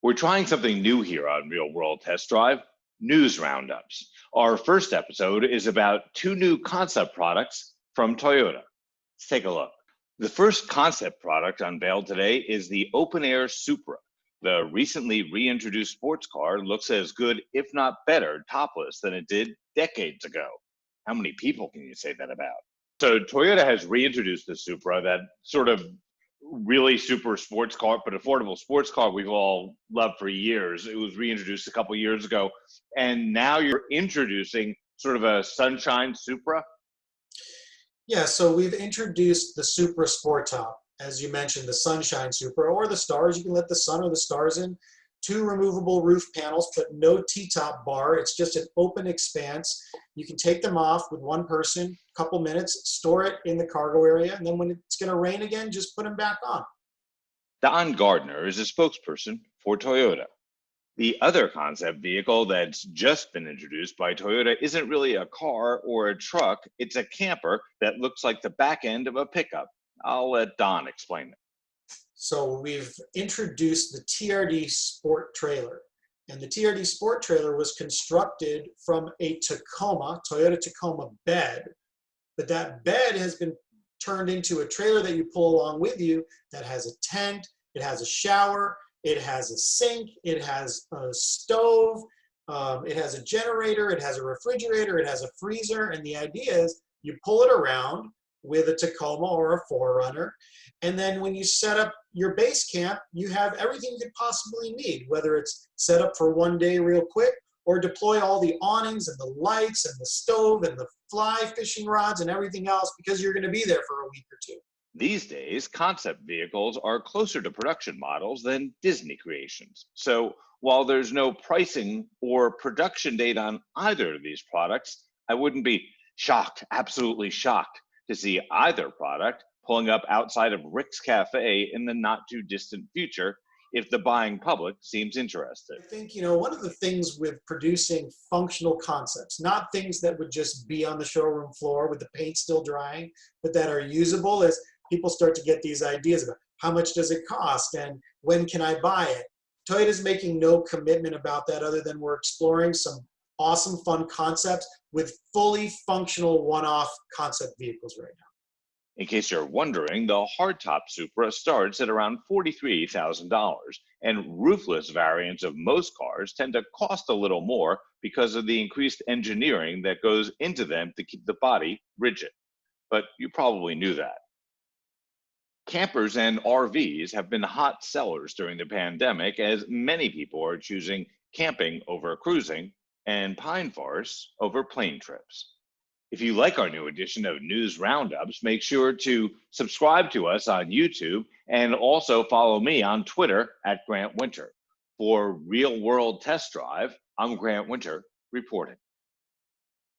We're trying something new here on Real World Test Drive, News Roundups. Our first episode is about two new concept products from Toyota. Let's take a look. The first concept product unveiled today is the open air Supra. The recently reintroduced sports car looks as good, if not better, topless than it did decades ago. How many people can you say that about? So Toyota has reintroduced the Supra, that sort of really super sports car, but affordable sports car we've all loved for years. It was reintroduced a couple years ago, and now you're introducing sort of a sunshine Supra. Yeah, so we've introduced the Supra Sport Top, as you mentioned, the Sunshine Supra, or the Stars. You can let the sun or the stars in. Two removable roof panels, but no T-top bar. It's just an open expanse. You can take them off with one person, couple minutes, store it in the cargo area, and then when it's going to rain again, just put them back on. Don Gardner is a spokesperson for Toyota. The other concept vehicle that's just been introduced by Toyota isn't really a car or a truck, it's a camper that looks like the back end of a pickup. I'll let Don explain it. So we've introduced the TRD Sport Trailer. And the TRD Sport Trailer was constructed from a Toyota Tacoma bed. But that bed has been turned into a trailer that you pull along with you that has a tent, it has a shower, it has a sink, it has a stove, it has a generator, it has a refrigerator, it has a freezer. And the idea is you pull it around with a Tacoma or a 4Runner. And then when you set up your base camp, you have everything you could possibly need, whether it's set up for one day real quick or deploy all the awnings and the lights and the stove and the fly fishing rods and everything else because you're going to be there for a week or two. These days, concept vehicles are closer to production models than Disney creations. So while there's no pricing or production date on either of these products, I wouldn't be shocked, absolutely shocked, to see either product pulling up outside of Rick's Cafe in the not too distant future if the buying public seems interested. I think, one of the things with producing functional concepts, not things that would just be on the showroom floor with the paint still drying, but that are usable, is people start to get these ideas about how much does it cost and when can I buy it. Toyota's making no commitment about that other than we're exploring some awesome, fun concepts with fully functional one-off concept vehicles right now. In case you're wondering, the hardtop Supra starts at around $43,000, and roofless variants of most cars tend to cost a little more because of the increased engineering that goes into them to keep the body rigid. But you probably knew that. Campers and RVs have been hot sellers during the pandemic as many people are choosing camping over cruising and pine forests over plane trips. If you like our new edition of News Roundups, make sure to subscribe to us on YouTube and also follow me on Twitter @Grant Winter. For Real World Test Drive, I'm Grant Winter reporting.